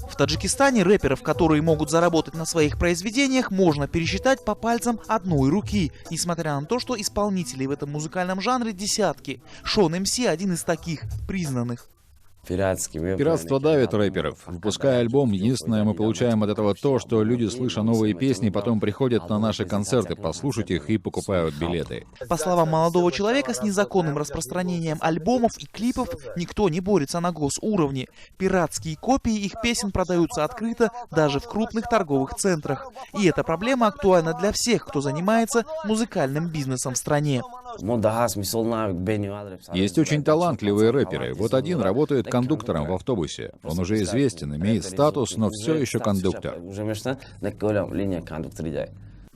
В Таджикистане рэперов, которые могут заработать на своих произведениях, можно пересчитать по пальцам одной руки, несмотря на то, что исполнителей в этом музыкальном жанре десятки. Шон МС один из таких признанных. Пиратство давит рэперов. Выпуская альбом, единственное, мы получаем от этого то, что люди, слыша новые песни, потом приходят на наши концерты, послушать их и покупают билеты. По словам молодого человека, с незаконным распространением альбомов и клипов никто не борется на госуровне. Пиратские копии их песен продаются открыто даже в крупных торговых центрах. И эта проблема актуальна для всех, кто занимается музыкальным бизнесом в стране. Есть очень талантливые рэперы. Вот один работает кондуктором в автобусе. Он уже известен, имеет статус, но все еще кондуктор.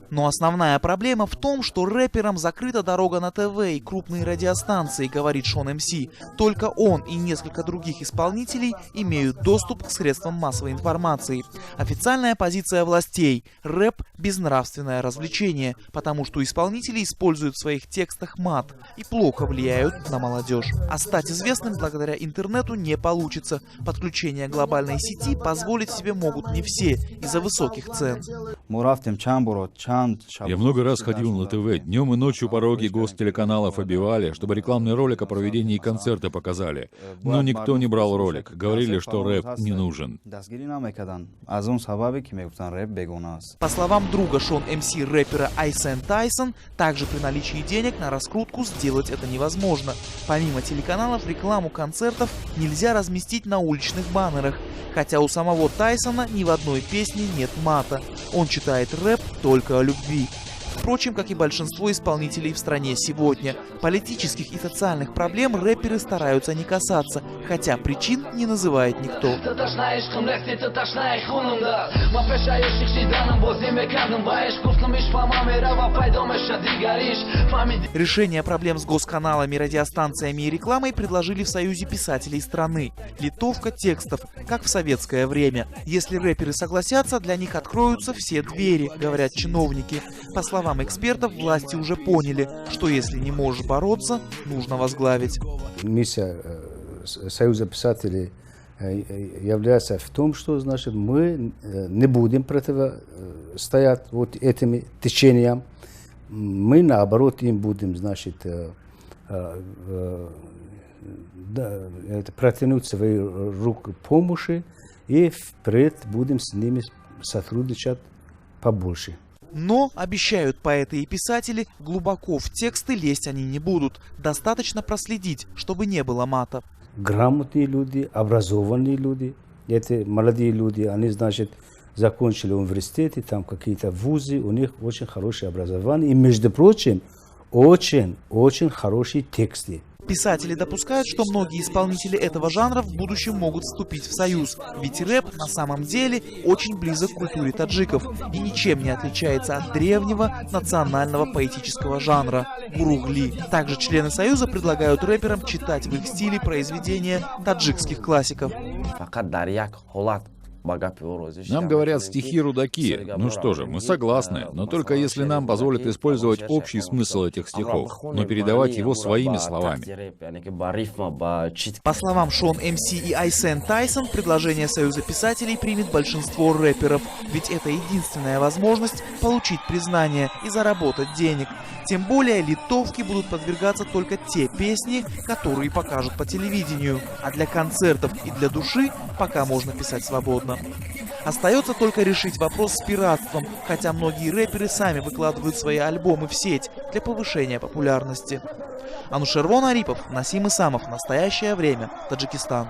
Но основная проблема в том, что рэперам закрыта дорога на ТВ и крупные радиостанции, говорит Шон МС. Только он и несколько других исполнителей имеют доступ к средствам массовой информации. Официальная позиция властей – рэп – безнравственное развлечение, потому что исполнители используют в своих текстах мат и плохо влияют на молодежь. А стать известным благодаря интернету не получится. Подключение глобальной сети позволить себе могут не все из-за высоких цен. Я много раз ходил на ТВ, днем и ночью пороги гостелеканалов обивали, чтобы рекламный ролик о проведении концерта показали. Но никто не брал ролик, говорили, что рэп не нужен. По словам друга Шон МС рэпера Айсен Тайсон, также при наличии денег на раскрутку сделать это невозможно. Помимо телеканалов, рекламу концертов нельзя разместить на уличных баннерах, хотя у самого Тайсона ни в одной песне нет мата. Он читает рэп только о любви. Впрочем, как и большинство исполнителей в стране сегодня. Политических и социальных проблем рэперы стараются не касаться, хотя причин не называет никто. Решение проблем с госканалами, радиостанциями и рекламой предложили в Союзе писателей страны. Литовка текстов, как в советское время. Если рэперы согласятся, для них откроются все двери, говорят чиновники. По словам экспертов, власти уже поняли, что если не можешь бороться, нужно возглавить. Миссия Союза писателей является в том, что, значит, мы не будем противостоять вот этим течениям. Мы, наоборот, им будем, значит, протянуть свои руки помощи и впредь будем с ними сотрудничать побольше. Но, обещают поэты и писатели, глубоко в тексты лезть они не будут. Достаточно проследить, чтобы не было мата. Грамотные люди, образованные люди, эти молодые люди, они, значит, закончили университеты, там какие-то вузы, у них очень хорошее образование. И, между прочим, очень хорошие тексты. Писатели допускают, что многие исполнители этого жанра в будущем могут вступить в союз, ведь рэп на самом деле очень близок к культуре таджиков и ничем не отличается от древнего национального поэтического жанра – буругли. Также члены союза предлагают рэперам читать в их стиле произведения таджикских классиков. Нам говорят стихи рудаки. Ну что же, мы согласны, но только если нам позволят использовать общий смысл этих стихов, но передавать его своими словами. По словам Шон МС и Айсен Тайсон, предложение Союза писателей примет большинство рэперов, ведь это единственная возможность получить признание и заработать денег. Тем более литовки будут подвергаться только те песни, которые покажут по телевидению, а для концертов и для души пока можно писать свободно. Остается только решить вопрос с пиратством, хотя многие рэперы сами выкладывают свои альбомы в сеть для повышения популярности. Анушервон Арипов, Насим Исамов. Настоящее время. Таджикистан.